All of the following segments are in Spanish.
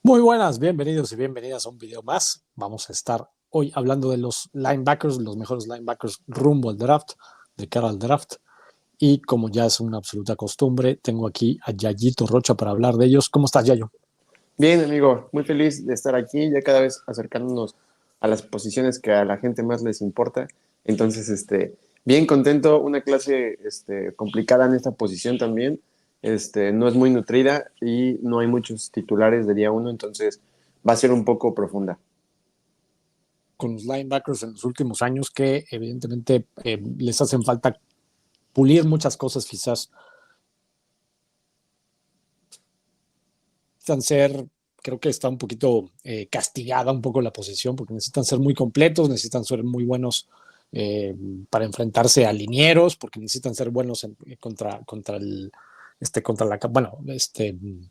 Muy buenas, bienvenidos y bienvenidas a un video más. Vamos a estar hoy hablando de los linebackers, los mejores linebackers rumbo al draft, de cara al draft. Y como ya es una absoluta costumbre, tengo aquí a Yayito Rocha para hablar de ellos. ¿Cómo estás, Yayo? Bien, amigo, muy feliz de estar aquí, ya cada vez acercándonos a las posiciones que a la gente más les importa. Entonces, bien contento, una clase, complicada en esta posición también. No es muy nutrida y no hay muchos titulares de día uno, entonces va a ser un poco profunda. Con los linebackers en los últimos años que evidentemente les hacen falta pulir muchas cosas, quizás necesitan ser, creo que está un poquito castigada un poco la posición, porque necesitan ser muy completos, necesitan ser muy buenos eh, para enfrentarse a linieros, porque necesitan ser buenos contra el, contra la, bueno,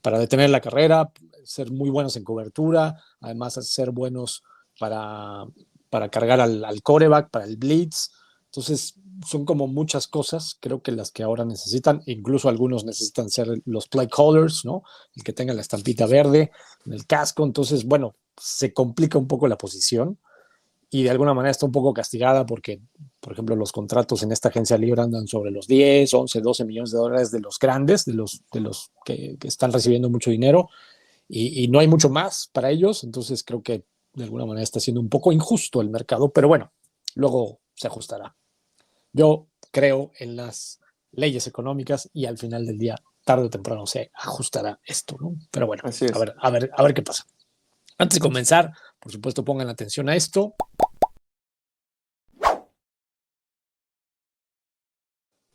para detener la carrera, ser muy buenos en cobertura, además ser buenos para, para cargar al quarterback, para el blitz. Entonces, son como muchas cosas, creo que las que ahora necesitan, incluso algunos necesitan ser los play callers, ¿no? El que tenga la estampita verde en el casco. Entonces, bueno, se complica un poco la posición y de alguna manera está un poco castigada porque, por ejemplo, los contratos en esta agencia libre andan sobre los 10, 11, 12 millones de dólares de los grandes, de los que están recibiendo mucho dinero y no hay mucho más para ellos. Entonces, creo que de alguna manera está siendo un poco injusto el mercado, pero bueno, luego se ajustará. Yo creo en las leyes económicas y al final del día, tarde o temprano, se ajustará esto, ¿no? Pero bueno, Así a es. ver, a ver, a ver qué pasa. Antes de comenzar, por supuesto, pongan atención a esto.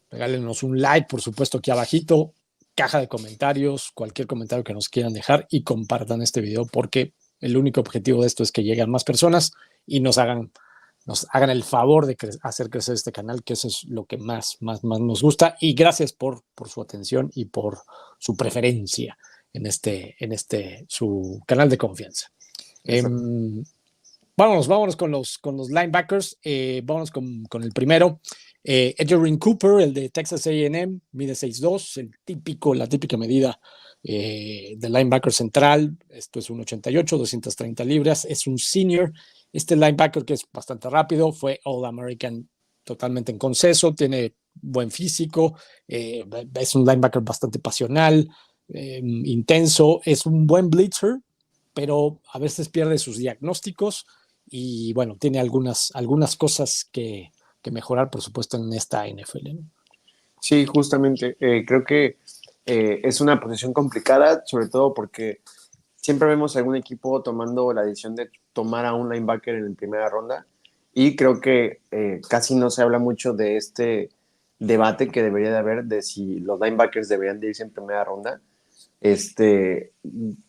Regálenos un like, por supuesto, aquí abajito, caja de comentarios, cualquier comentario que nos quieran dejar y compartan este video porque el único objetivo de esto es que lleguen más personas y nos hagan el favor de hacer crecer este canal, que eso es lo que más nos gusta. Y gracias por su atención y por su preferencia su canal de confianza. Exacto. Vámonos con los linebackers. Vámonos con el primero. Edgerrin Cooper, el de Texas A&M, mide 6'2", la típica medida de linebacker central. Esto es un 88, 230 libras. Es un senior. Este linebacker que es bastante rápido, fue All-American totalmente en consenso, tiene buen físico, es un linebacker bastante pasional, intenso, es un buen blitzer, pero a veces pierde sus diagnósticos y bueno, tiene algunas cosas que mejorar, por supuesto, en esta NFL, ¿no? Sí, justamente, creo que es una posición complicada, sobre todo porque siempre vemos algún equipo tomando la decisión de tomar a un linebacker en primera ronda y creo que casi no se habla mucho de este debate que debería de haber de si los linebackers deberían de irse en primera ronda.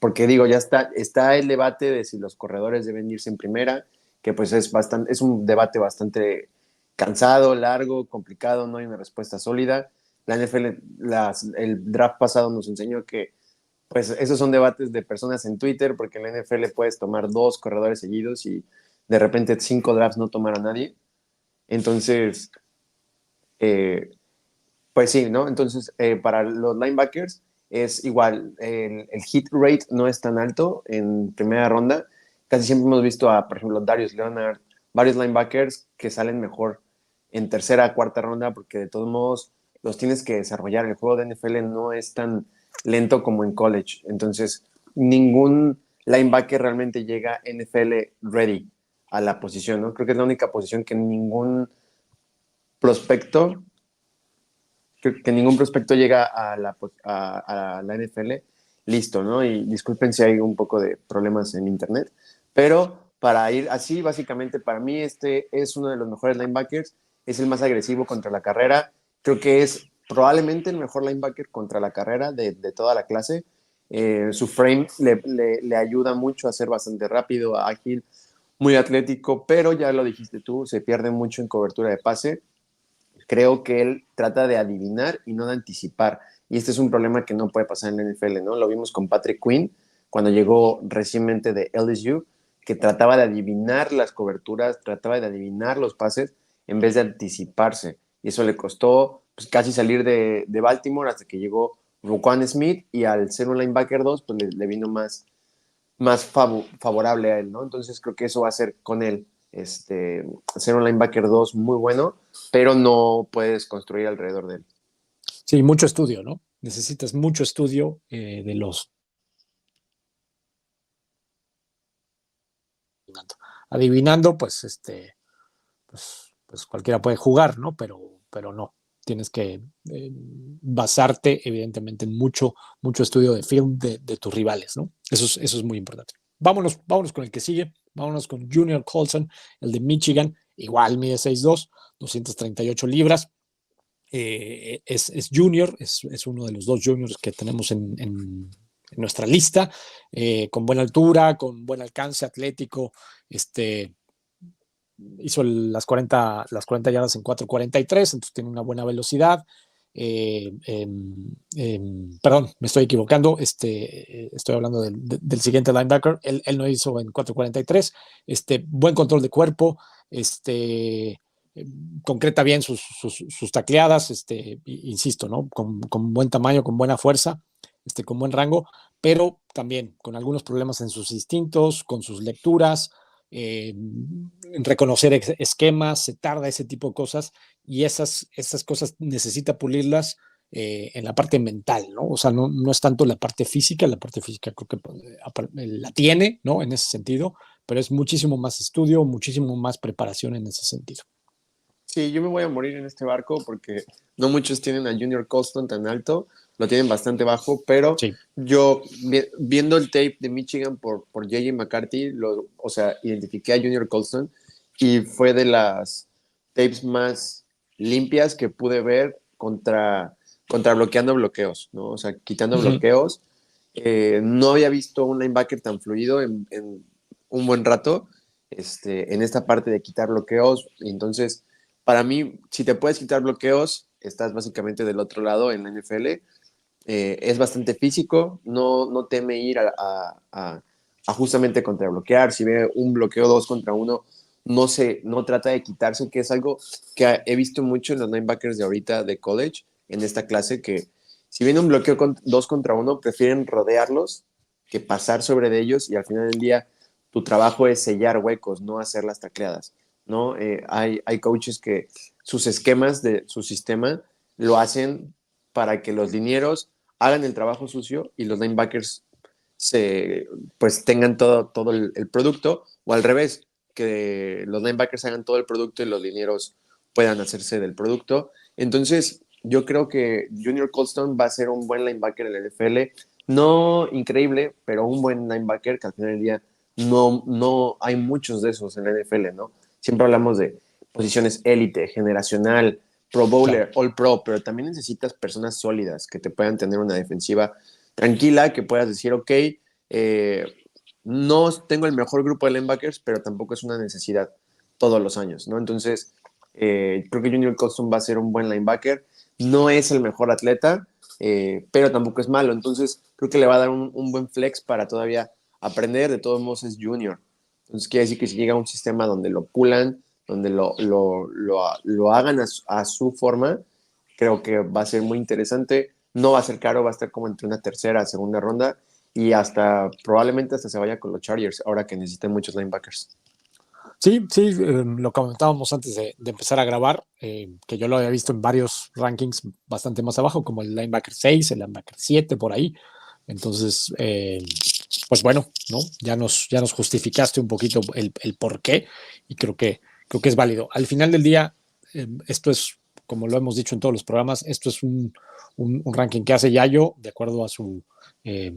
Porque digo, ya está el debate de si los corredores deben irse en primera, que pues es un debate bastante cansado, largo, complicado, no hay una respuesta sólida. La NFL, el draft pasado nos enseñó que pues esos son debates de personas en Twitter, porque en la NFL puedes tomar 2 corredores seguidos y de repente 5 drafts no tomar a nadie. Entonces, eh, pues sí, ¿no? Entonces, para los linebackers es igual, el hit rate no es tan alto en primera ronda. Casi siempre hemos visto a, por ejemplo, Darius Leonard, varios linebackers que salen mejor en tercera, cuarta ronda, porque de todos modos los tienes que desarrollar. El juego de NFL no es tan lento como en college. Entonces, ningún linebacker realmente llega NFL ready a la posición, ¿no? Creo que es la única posición que prospecto ningún prospecto llega a la NFL listo, ¿no? Y disculpen si hay un poco de problemas en internet, pero para ir así, básicamente para mí este es uno de los mejores linebackers, es el más agresivo contra la carrera, creo que es probablemente el mejor linebacker contra la carrera de toda la clase. Su frame le ayuda mucho a ser bastante rápido, ágil, muy atlético, pero ya lo dijiste tú, se pierde mucho en cobertura de pase. Creo que él trata de adivinar y no de anticipar. Y este es un problema que no puede pasar en la NFL, ¿no? Lo vimos con Patrick Quinn cuando llegó recientemente de LSU, que trataba de adivinar las coberturas, trataba de adivinar los pases en vez de anticiparse. Y eso le costó pues, casi salir de Baltimore hasta que llegó Roquan Smith, y al ser un linebacker 2 pues le vino más favorable a él, ¿no? Entonces creo que eso va a ser con él, ser un linebacker 2 muy bueno, pero no puedes construir alrededor de él. Sí, mucho estudio, ¿no? Necesitas mucho estudio de los adivinando, pues pues cualquiera puede jugar, ¿no? Pero no. Tienes que basarte, evidentemente, en mucho estudio de film de tus rivales, ¿no? Eso es muy importante. Vámonos con el que sigue. Vámonos con Junior Colson, el de Michigan. Igual mide 6'2", 238 libras. Es junior, es uno de los dos juniors que tenemos en nuestra lista, con buena altura, con buen alcance atlético, hizo las 40 yardas en 4:43, entonces tiene una buena velocidad. Perdón, me estoy equivocando. Estoy hablando del siguiente linebacker. Él no hizo en 4:43. Buen control de cuerpo. Concreta bien sus tacleadas. Insisto, ¿no? Con buen tamaño, con buena fuerza, con buen rango, pero también con algunos problemas en sus instintos, con sus lecturas, en reconocer esquemas, se tarda ese tipo de cosas, y esas cosas necesita pulirlas en la parte mental, ¿no? O sea, no es tanto la parte física creo que la tiene, ¿no? En ese sentido, pero es muchísimo más estudio, muchísimo más preparación en ese sentido. Sí, yo me voy a morir en este barco porque no muchos tienen a Junior Colston tan alto, lo tienen bastante bajo, pero Sí. yo viendo el tape de Michigan por J.J. McCarthy, o sea, identifiqué a Junior Colston y fue de las tapes más limpias que pude ver contra bloqueando bloqueos, ¿no? O sea, quitando bloqueos. No había visto un linebacker tan fluido en un buen rato, en esta parte de quitar bloqueos. Entonces, para mí, si te puedes quitar bloqueos, estás básicamente del otro lado en la NFL. Es bastante físico, no teme ir a justamente contrabloquear. Si ve un bloqueo 2 contra 1, no trata de quitarse, que es algo que he visto mucho en los linebackers de ahorita de college, en esta clase, que si viene un bloqueo 2 contra 1, prefieren rodearlos que pasar sobre de ellos, y al final del día tu trabajo es sellar huecos, no hacer las tacleadas, ¿no? Hay coaches que sus esquemas de su sistema lo hacen para que los linieros hagan el trabajo sucio y los linebackers pues tengan todo el producto, o al revés, que los linebackers hagan todo el producto y los linieros puedan hacerse del producto. Entonces, yo creo que Junior Colston va a ser un buen linebacker en la NFL, no increíble, pero un buen linebacker que al final del día no hay muchos de esos en la NFL, ¿no? Siempre hablamos de posiciones élite, generacional, Pro Bowler, Claro. All Pro, pero también necesitas personas sólidas que te puedan tener una defensiva tranquila, que puedas decir, ok, no tengo el mejor grupo de linebackers, pero tampoco es una necesidad todos los años, ¿no? Entonces, creo que Junior Colston va a ser un buen linebacker. No es el mejor atleta, pero tampoco es malo. Entonces, creo que le va a dar un buen flex para todavía aprender. De todos modos, es junior. Entonces, quiere decir que si llega a un sistema donde lo pulan, donde lo hagan a su forma, creo que va a ser muy interesante. No va a ser caro, va a estar como entre una tercera, segunda ronda, y probablemente hasta se vaya con los Chargers, ahora que necesitan muchos linebackers. Sí, sí, lo comentábamos antes de empezar a grabar, que yo lo había visto en varios rankings bastante más abajo, como el linebacker 6, el linebacker 7, por ahí. Entonces, pues bueno, ¿no? Ya nos justificaste un poquito el por qué, y creo que es válido. Al final del día, esto es, como lo hemos dicho en todos los programas, esto es un ranking que hace Yayo de acuerdo a su eh,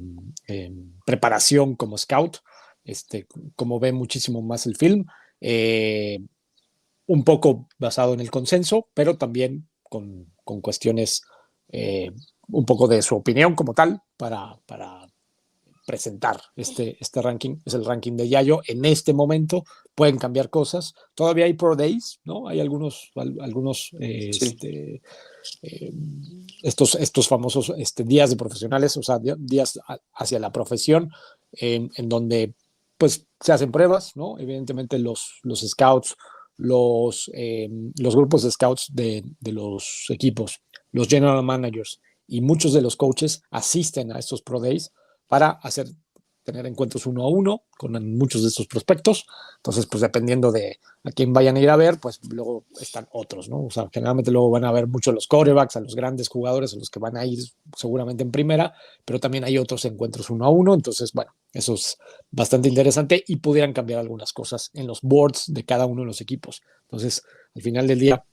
preparación como scout, como ve muchísimo más el film, eh, un poco basado en el consenso, pero también con cuestiones, un poco de su opinión como tal para presentar este ranking. Es el ranking de Yayo en este momento. Pueden cambiar cosas. Todavía hay Pro Days, ¿no? Hay algunos Sí. estos famosos días de profesionales, o sea, días hacia la profesión, en donde pues se hacen pruebas, ¿no? Evidentemente los scouts, los grupos de scouts de los equipos los general managers y muchos de los coaches asisten a estos Pro Days para tener encuentros 1-1 con muchos de estos prospectos. Entonces, pues dependiendo de a quién vayan a ir a ver, pues luego están otros, ¿no? O sea, generalmente luego van a ver mucho a los quarterbacks, a los grandes jugadores, a los que van a ir seguramente en primera, pero también hay otros encuentros 1-1. Entonces, bueno, eso es bastante interesante y pudieran cambiar algunas cosas en los boards de cada uno de los equipos. Entonces, al final del día,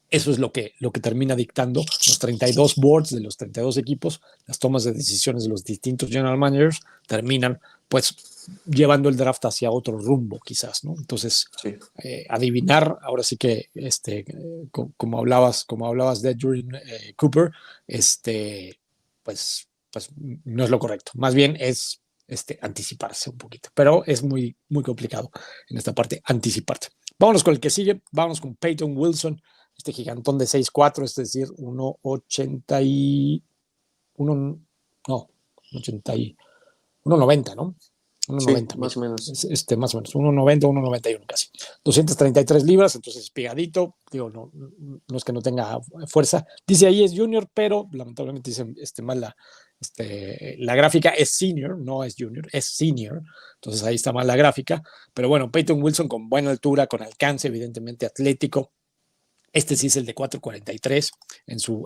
eso es lo que termina dictando los 32 boards de los 32 equipos, las tomas de decisiones de los distintos general managers terminan pues llevando el draft hacia otro rumbo quizás, ¿no? Entonces, Sí. adivinar, ahora sí que como hablabas de Edgerrin Cooper, pues no es lo correcto, más bien es anticiparse un poquito, pero es muy, muy complicado en esta parte anticiparte. Vámonos con el que sigue, vámonos con Peyton Wilson, este gigantón de 6'4", es decir, 1.80 y... no, 80 y... 1.90, ¿no? Sí, 1.90 más mide. o menos. Más o menos, 1.90, 1.91 casi. 233 libras, entonces pegadito. Digo, no es que no tenga fuerza. Dice ahí es junior, pero lamentablemente dice mal la gráfica. Es senior, no es junior, es senior. Entonces ahí está mal la gráfica. Pero bueno, Peyton Wilson con buena altura, con alcance, evidentemente atlético. Este sí es el de 4.43 en su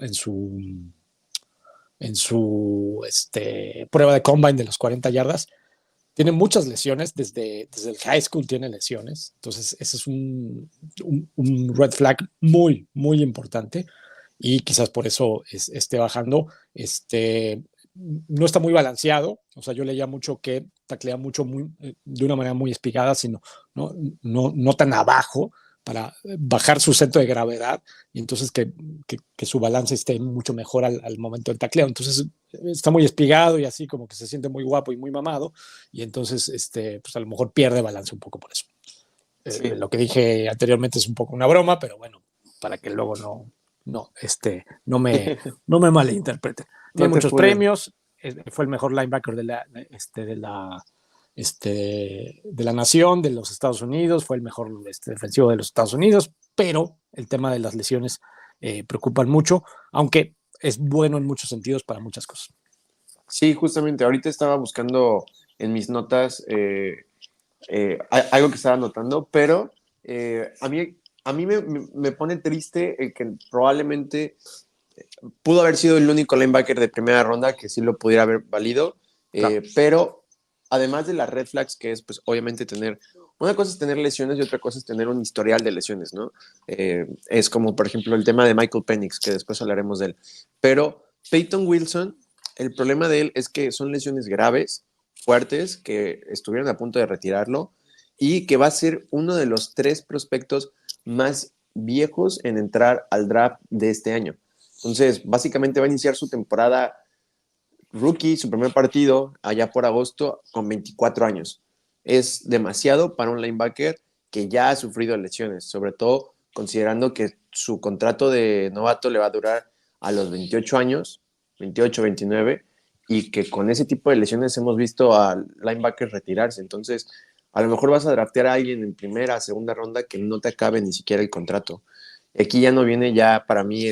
prueba de combine de los 40 yardas. Tiene muchas lesiones, desde el high school tiene lesiones, entonces ese es un red flag muy, muy importante y quizás por eso esté bajando. No está muy balanceado, o sea, yo leía mucho que taclea mucho de una manera muy espigada, sino no tan abajo para bajar su centro de gravedad y entonces que su balance esté mucho mejor al momento del tacleo. Entonces está muy espigado y así como que se siente muy guapo y muy mamado y entonces pues a lo mejor pierde balance un poco por eso. Sí. Lo que dije anteriormente es un poco una broma, pero bueno, para que luego no me malinterpreten. Tiene No te muchos funen. premios, fue el mejor linebacker de la nación, de los Estados Unidos, fue el mejor defensivo de los Estados Unidos, pero el tema de las lesiones preocupan mucho, aunque es bueno en muchos sentidos para muchas cosas. Sí, justamente, ahorita estaba buscando en mis notas algo que estaba anotando, pero a mí me pone triste el que probablemente pudo haber sido el único linebacker de primera ronda que sí lo pudiera haber valido, Claro. pero además de las red flags, que es pues obviamente una cosa es tener lesiones y otra cosa es tener un historial de lesiones, ¿no? Es como por ejemplo el tema de Michael Penix, que después hablaremos de él, pero Peyton Wilson, el problema de él es que son lesiones graves, fuertes, que estuvieron a punto de retirarlo y que va a ser uno de los 3 prospectos más viejos en entrar al draft de este año. Entonces, básicamente va a iniciar su temporada rookie, su primer partido, allá por agosto, con 24 años. Es demasiado para un linebacker que ya ha sufrido lesiones, sobre todo considerando que su contrato de novato le va a durar a los 28 años, 28, 29, y que con ese tipo de lesiones hemos visto a linebackers retirarse. Entonces, a lo mejor vas a draftear a alguien en primera, segunda ronda que no te acabe ni siquiera el contrato. Aquí ya no viene ya para mí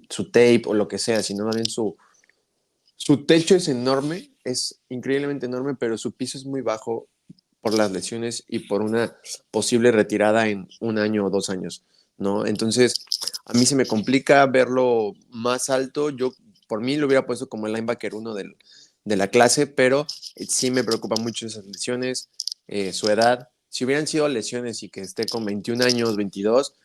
su tape o lo que sea, sino más bien su techo es enorme, es increíblemente enorme, pero su piso es muy bajo por las lesiones y por una posible retirada en 1 año o 2 años, ¿no? Entonces, a mí se me complica verlo más alto. Yo, por mí, lo hubiera puesto como el linebacker 1 de la clase, pero sí me preocupa mucho esas lesiones, su edad. Si hubieran sido lesiones y que esté con 21 años, 22,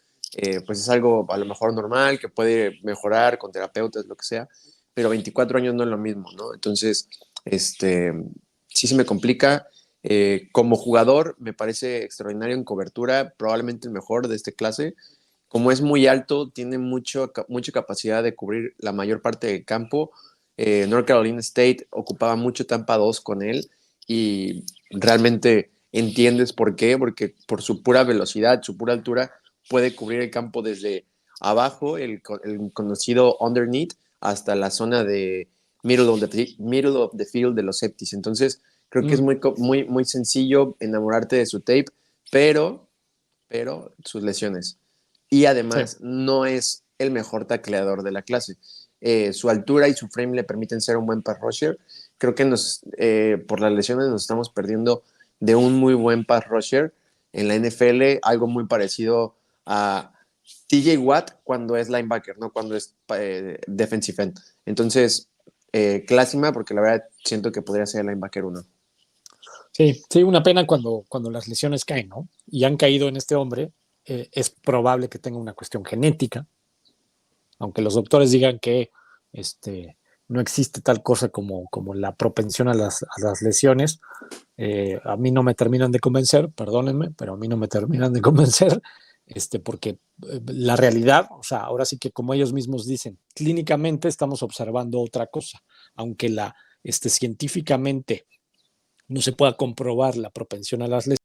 pues es algo a lo mejor normal, que puede mejorar con terapeutas, lo que sea, pero 24 años no es lo mismo, ¿no? Entonces, sí se me complica. Como jugador, me parece extraordinario en cobertura, probablemente el mejor de esta clase. Como es muy alto, tiene mucha capacidad de cubrir la mayor parte del campo. North Carolina State ocupaba mucho Tampa 2 con él y realmente entiendes por qué, porque por su pura velocidad, su pura altura, puede cubrir el campo desde abajo, el conocido underneath, hasta la zona de middle of the field de los septis. Entonces, creo que es muy, muy, muy sencillo enamorarte de su tape, pero sus lesiones. Y Sí. además, no es el mejor tacleador de la clase. Su altura y su frame le permiten ser un buen pass rusher. Creo que por las lesiones nos estamos perdiendo de un muy buen pass rusher en la NFL, algo muy parecido a TJ Watt cuando es linebacker, no cuando es defensive end. Entonces, lástima porque la verdad siento que podría ser el linebacker 1. Sí, sí, una pena cuando las lesiones caen, ¿no? Y han caído en este hombre, es probable que tenga una cuestión genética, aunque los doctores digan que no existe tal cosa como la propensión a las lesiones. A mí no me terminan de convencer, perdónenme, pero a mí no me terminan de convencer, porque la realidad, o sea, ahora sí que como ellos mismos dicen, clínicamente estamos observando otra cosa, aunque científicamente no se pueda comprobar la propensión a las lesiones.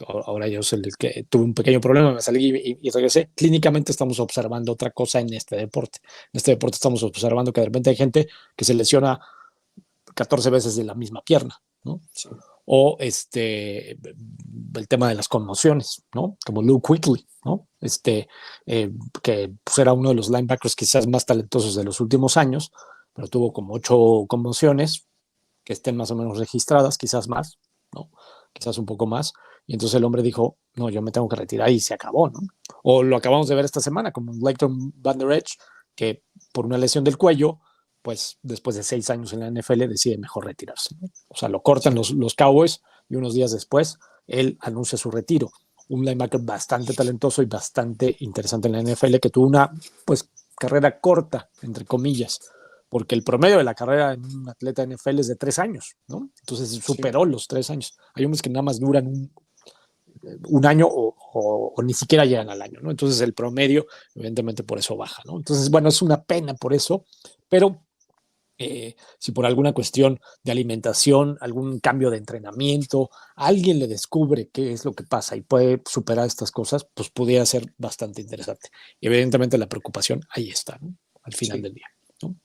Ahora yo sé que tuve un pequeño problema, me salí y regresé. Clínicamente estamos observando otra cosa en este deporte. En este deporte estamos observando que de repente hay gente que se lesiona 14 veces de la misma pierna, ¿no? Sí. O el tema de las conmociones, ¿no? Como Luke Kuechly, ¿no? Que pues, era uno de los linebackers quizás más talentosos de los últimos años, pero tuvo como 8 conmociones que estén más o menos registradas, quizás más, ¿no? Quizás un poco más. Y entonces el hombre dijo, no, yo me tengo que retirar y se acabó, ¿no? O lo acabamos de ver esta semana como Leighton Van Der Esch, que por una lesión del cuello, pues después de 6 años en la NFL decide mejor retirarse, ¿no? O sea, lo cortan los Cowboys y unos días después él anuncia su retiro. Un linebacker bastante talentoso y bastante interesante en la NFL que tuvo una, pues, carrera corta, entre comillas, porque el promedio de la carrera en un atleta NFL es de 3 años, ¿no? Entonces Sí. superó los 3 años. Hay hombres que nada más duran un año o ni siquiera llegan al año, ¿no? Entonces el promedio, evidentemente, por eso baja, ¿no? Entonces, bueno, es una pena por eso, pero si por alguna cuestión de alimentación, algún cambio de entrenamiento, alguien le descubre qué es lo que pasa y puede superar estas cosas, pues pudiera ser bastante interesante. Y evidentemente la preocupación ahí está, ¿no? Al final Sí. del día, ¿no?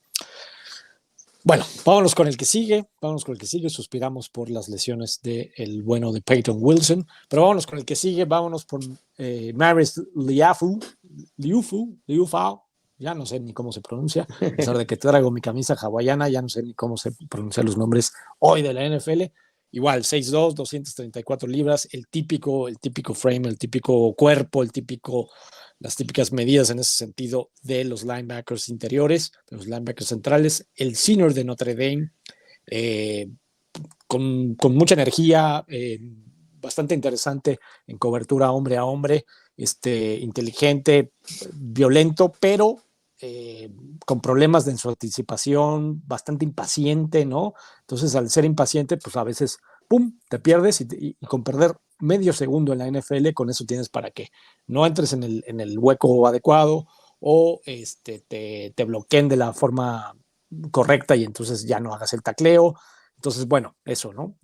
Bueno, vámonos con el que sigue, suspiramos por las lesiones del bueno de Peyton Wilson, pero vámonos con el que sigue, vámonos por Maris Liufau, ya no sé ni cómo se pronuncia, a pesar de que traigo mi camisa hawaiana, ya no sé ni cómo se pronuncian los nombres hoy de la NFL. Igual, 6'2", 234 libras, el típico frame, el típico cuerpo, las típicas medidas en ese sentido de los linebackers interiores, de los linebackers centrales. El senior de Notre Dame, eh, con mucha energía, bastante interesante en cobertura hombre a hombre, inteligente, violento, pero con problemas en su anticipación, bastante impaciente, ¿no? Entonces, al ser impaciente, pues a veces, ¡pum!, te pierdes y con perder medio segundo en la NFL, con eso tienes para que no entres en el hueco adecuado o te bloqueen de la forma correcta y entonces ya no hagas el tacleo. Entonces, bueno, eso, ¿no?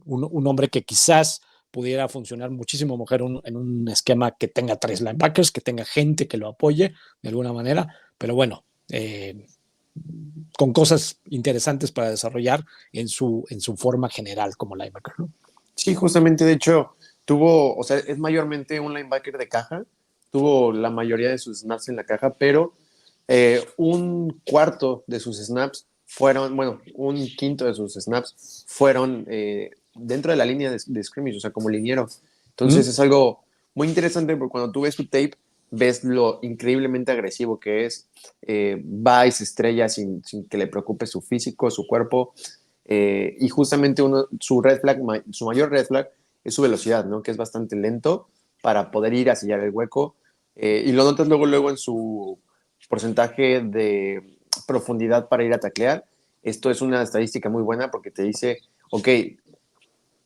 Un hombre que quizás pudiera funcionar muchísimo mejor en un esquema que tenga 3 linebackers, que tenga gente que lo apoye de alguna manera, pero bueno, con cosas interesantes para desarrollar en su forma general como linebacker, ¿no? Sí, justamente, de hecho, o sea, es mayormente un linebacker de caja, tuvo la mayoría de sus snaps en la caja, pero un cuarto de sus snaps fueron, bueno, un quinto de sus snaps fueron dentro de la línea de scrimmage, o sea, como liniero. Entonces ¿Mm? es algo muy interesante porque cuando tú ves su tape, ves lo increíblemente agresivo que es, va y se estrella sin que le preocupe su físico, su cuerpo, y justamente su mayor red flag es su velocidad, ¿no? Que es bastante lento para poder ir a sellar el hueco. Y lo notas luego en su porcentaje de profundidad para ir a taclear. Esto es una estadística muy buena porque te dice, ok,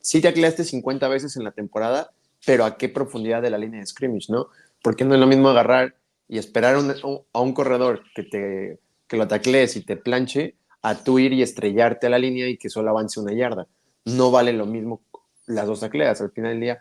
sí tacleaste 50 veces en la temporada, pero ¿a qué profundidad de la línea de scrimmage, no? Porque no es lo mismo agarrar y esperar a un corredor que lo taclees y te planche a tú ir y estrellarte a la línea y que solo avance una yarda. No vale lo mismo las dos tacleadas. Al final del día,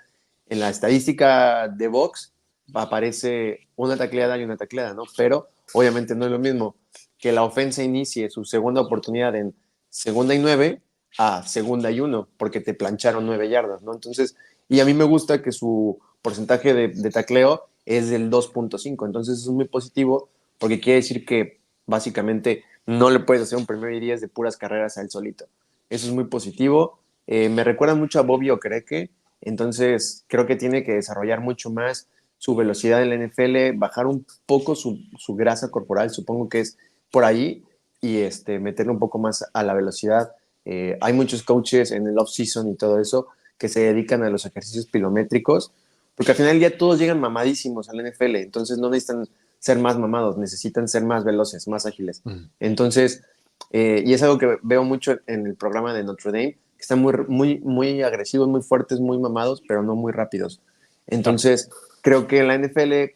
en la estadística de box aparece una tacleada y una tacleada, ¿no? Pero obviamente no es lo mismo que la ofensa inicie su segunda oportunidad en 2nd y 9 a 2nd y 1, porque te plancharon 9 yardas, ¿no? Entonces, y a mí me gusta que su porcentaje de tacleo es del 2.5. Entonces eso es muy positivo porque quiere decir que básicamente no le puedes hacer un primero y 10 de puras carreras a él solito. Eso es muy positivo. Me recuerda mucho a Bobby Okereke, entonces creo que tiene que desarrollar mucho más su velocidad en la NFL, bajar un poco su grasa corporal, supongo que es por ahí, y meterle un poco más a la velocidad. Hay muchos coaches en el off-season y todo eso que se dedican a los ejercicios pilométricos, porque al final del día todos llegan mamadísimos al NFL, entonces no necesitan ser más mamados, necesitan ser más veloces, más ágiles. Entonces, y es algo que veo mucho en el programa de Notre Dame, que están muy agresivos, muy fuertes, muy mamados, pero no muy rápidos. Entonces, creo que la NFL,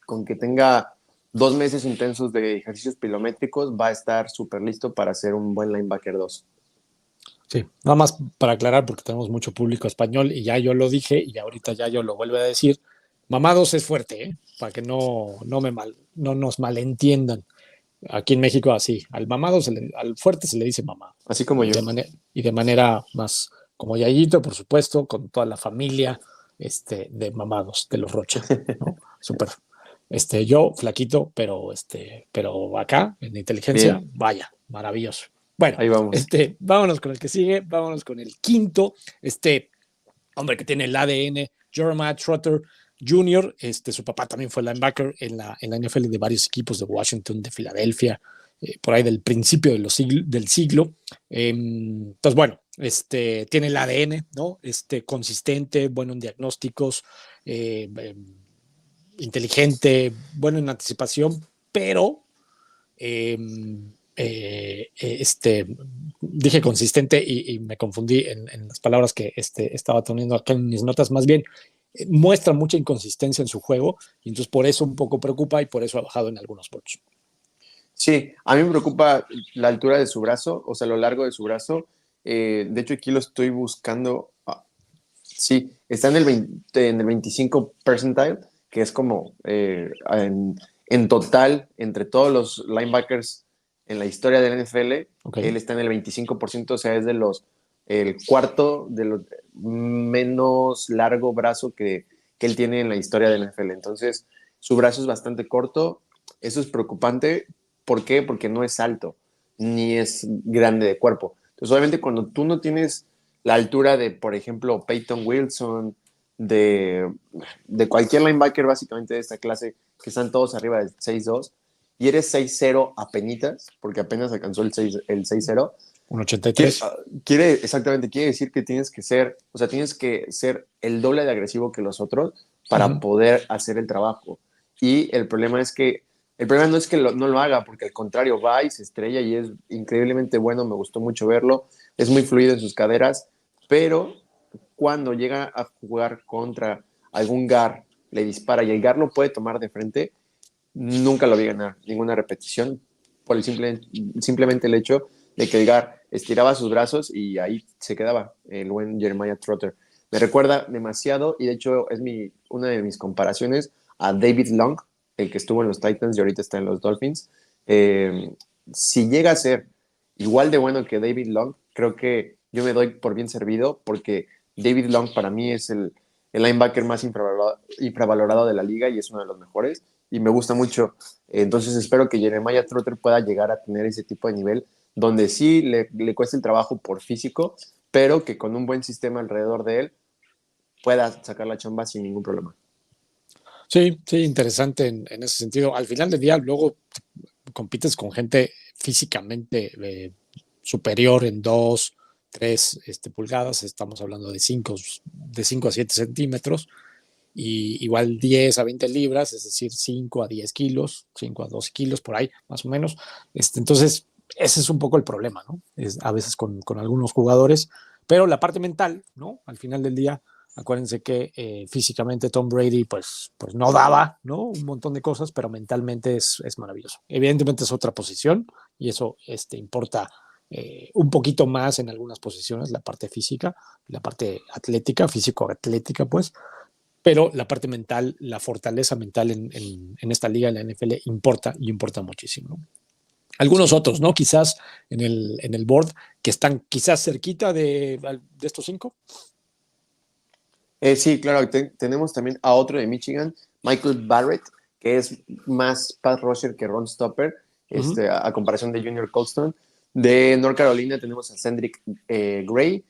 con que tenga 2 meses intensos de ejercicios pilométricos, va a estar súper listo para ser un buen linebacker 2. Sí, nada más para aclarar, porque tenemos mucho público español y ya yo lo dije y ahorita ya yo lo vuelvo a decir. Mamados es fuerte, ¿eh? Para que no nos malentiendan. Aquí en México así, al fuerte se le dice mamado. Así como Y yo. de manera más como Yayito, por supuesto, con toda la familia de mamados, de los Rocha, ¿no? Súper. Yo flaquito, pero acá, en inteligencia, Bien, vaya, maravilloso. Bueno, ahí vamos. vámonos con el que sigue, vámonos con el quinto, hombre que tiene el ADN, Jeremiah Trotter Jr., su papá también fue linebacker en la NFL de varios equipos de Washington, de Filadelfia, por ahí del principio del siglo. Entonces, bueno, tiene el ADN, ¿no? Consistente, bueno en diagnósticos, inteligente, bueno en anticipación, pero eh, dije consistente y me confundí en las palabras que estaba teniendo acá en mis notas. Más bien, muestra mucha inconsistencia en su juego y entonces por eso un poco preocupa y por eso ha bajado en algunos puntos. Sí, a mí me preocupa la altura de su brazo, o sea, lo largo de su brazo. De hecho, aquí lo estoy buscando. Sí, está en el 25 percentile, que es como en total, entre todos los linebackers en la historia del NFL, Okay. él está en el 25%, o sea, es el cuarto de los menos largo brazo que él tiene en la historia del NFL. Entonces, su brazo es bastante corto. Eso es preocupante. ¿Por qué? Porque no es alto, ni es grande de cuerpo. Entonces, obviamente, cuando tú no tienes la altura de, por ejemplo, Peyton Wilson, de, de cualquier linebacker básicamente de esta clase, que están todos arriba del 6'2", y eres 6'0 apenitas, porque apenas alcanzó el 6'0", Un quiere, 83. exactamente, quiere decir que tienes que ser, o sea, tienes que ser el doble de agresivo que los otros para Uh-huh. poder hacer el trabajo. Y el problema no es que no lo haga, porque al contrario, va y se estrella y es increíblemente bueno, me gustó mucho verlo, es muy fluido en sus caderas, pero cuando llega a jugar contra algún GAR, le dispara y el GAR lo puede tomar de frente, nunca lo vi ganar, ninguna repetición, por simplemente el hecho de que el GAR estiraba sus brazos y ahí se quedaba el buen Jeremiah Trotter. Me recuerda demasiado y de hecho es una de mis comparaciones a David Long, el que estuvo en los Titans y ahorita está en los Dolphins. Si llega a ser igual de bueno que David Long, creo que yo me doy por bien servido porque David Long para mí es el linebacker más infravalorado de la liga y es uno de los mejores y me gusta mucho. Entonces espero que Jeremiah Trotter pueda llegar a tener ese tipo de nivel donde sí le cueste el trabajo por físico, pero que con un buen sistema alrededor de él pueda sacar la chamba sin ningún problema. Sí, sí, interesante en ese sentido. Al final del día, luego compites con gente físicamente superior en 2, 3 pulgadas, estamos hablando de cinco a 7 centímetros, y igual 10 a 20 libras, es decir, 5 a 10 kilos, 5 a 12 kilos por ahí, más o menos. Entonces, ese es un poco el problema, ¿no? Es a veces con algunos jugadores, pero la parte mental, ¿no? Al final del día, acuérdense que físicamente Tom Brady, pues no daba, ¿no? Un montón de cosas, pero mentalmente es maravilloso. Evidentemente es otra posición y eso importa un poquito más en algunas posiciones, la parte física, la parte atlética, físico-atlética, pues, pero la parte mental, la fortaleza mental en esta liga, en la NFL, importa y importa muchísimo, ¿no? Algunos Sí. otros, ¿no? Quizás en el board que están quizás cerquita de estos cinco. Sí, claro, tenemos también a otro de Michigan, Michael Barrett, que es más pass rusher que run stopper, a comparación de Junior Colston. De North Carolina tenemos a Cedric Gray,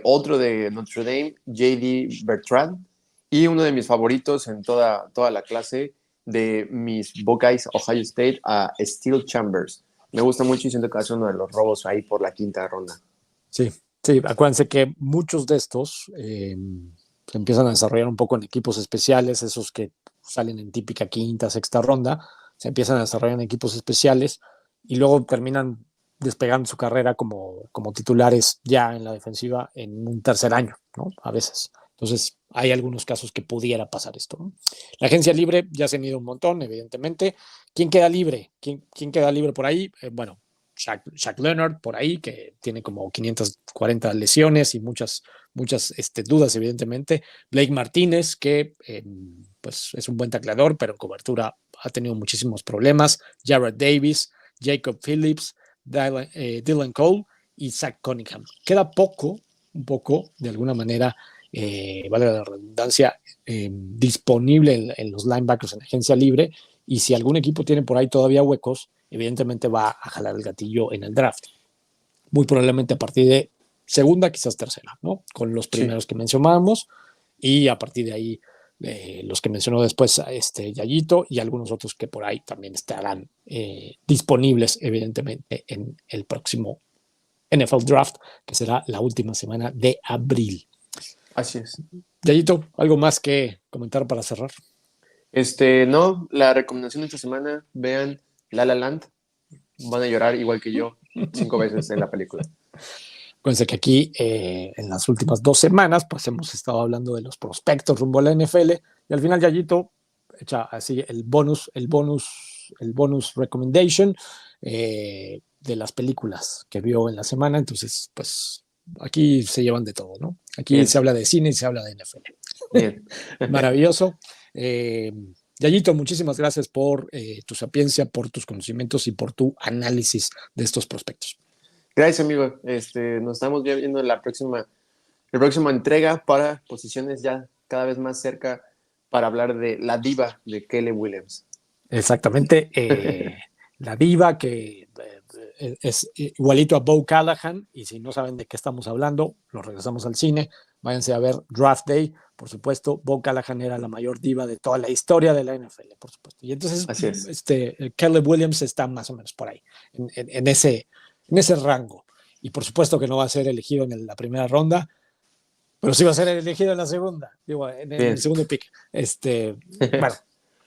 otro de Notre Dame, J.D. Bertrand, y uno de mis favoritos en toda la clase de mis Buckeyes, Ohio State, a Steel Chambers. Me gusta mucho y siento que hace uno de los robos ahí por la quinta ronda. Sí, sí, acuérdense que muchos de estos se empiezan a desarrollar un poco en equipos especiales, esos que salen en típica quinta, sexta ronda, se empiezan a desarrollar en equipos especiales y luego terminan despegando su carrera como titulares ya en la defensiva en un tercer año, ¿no? A veces. Entonces, hay algunos casos que pudiera pasar esto, ¿no? La agencia libre ya se ha ido un montón, evidentemente. ¿Quién queda libre? ¿Quién queda libre por ahí? Bueno, Shaq Leonard por ahí, que tiene como 540 lesiones y muchas dudas, evidentemente. Blake Martínez, que pues es un buen tacleador, pero en cobertura ha tenido muchísimos problemas. Jared Davis, Jacob Phillips, Dylan Cole y Zach Cunningham. Queda un poco, de alguna manera, vale la redundancia, disponible en los linebackers en agencia libre. Y si algún equipo tiene por ahí todavía huecos, evidentemente va a jalar el gatillo en el draft. Muy probablemente a partir de segunda, quizás tercera, ¿no? Con los primeros que mencionábamos y a partir de ahí los que mencionó después Yayito y algunos otros que por ahí también estarán disponibles evidentemente en el próximo NFL Draft, que será la última semana de abril. Así es. Yayito, ¿algo más que comentar para cerrar? No, la recomendación de esta semana, vean La La Land, van a llorar igual que yo 5 veces en la película. Acuérdense que aquí en las últimas 2 semanas pues hemos estado hablando de los prospectos rumbo a la NFL y al final Yayito echa así el bonus recommendation de las películas que vio en la semana. Entonces pues aquí se llevan de todo, ¿no? Aquí bien. Se habla de cine y se habla de NFL. Bien. Maravilloso. Yayito, muchísimas gracias por tu sapiencia, por tus conocimientos y por tu análisis de estos prospectos. Gracias, amigo. Nos estamos viendo en la próxima entrega para posiciones ya cada vez más cerca para hablar de la diva de Caleb Williams. Exactamente. La diva que es igualito a Bo Callahan, y si no saben de qué estamos hablando, los regresamos al cine. Váyanse a ver Draft Day, por supuesto. Bo Callahan era la mayor diva de toda la historia de la NFL, por supuesto. Y entonces, Caleb Williams está más o menos por ahí, en ese rango. Y por supuesto que no va a ser elegido en la primera ronda, pero sí va a ser elegido en la segunda, digo, en el segundo pick. Bueno,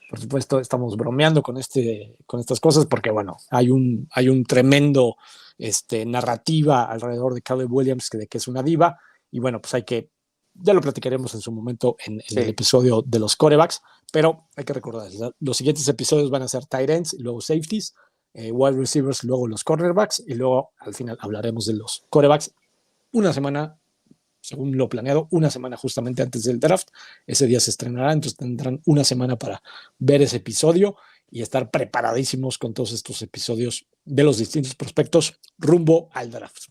por supuesto, estamos bromeando con estas cosas porque, bueno, hay un tremendo narrativa alrededor de Caleb Williams de que es una diva. Y bueno, pues ya lo platicaremos en su momento en el episodio de los quarterbacks, pero hay que recordar, los siguientes episodios van a ser tight ends y luego safeties, wide receivers, luego los cornerbacks y luego al final hablaremos de los quarterbacks una semana, según lo planeado, una semana justamente antes del draft. Ese día se estrenará, entonces tendrán una semana para ver ese episodio y estar preparadísimos con todos estos episodios de los distintos prospectos rumbo al draft.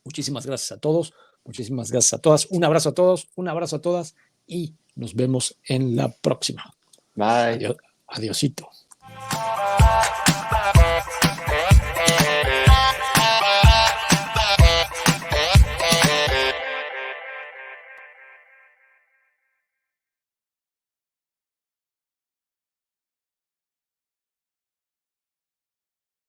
Muchísimas gracias a todos, muchísimas gracias a todas. Un abrazo a todos, un abrazo a todas y nos vemos en la próxima. Bye. Adiosito.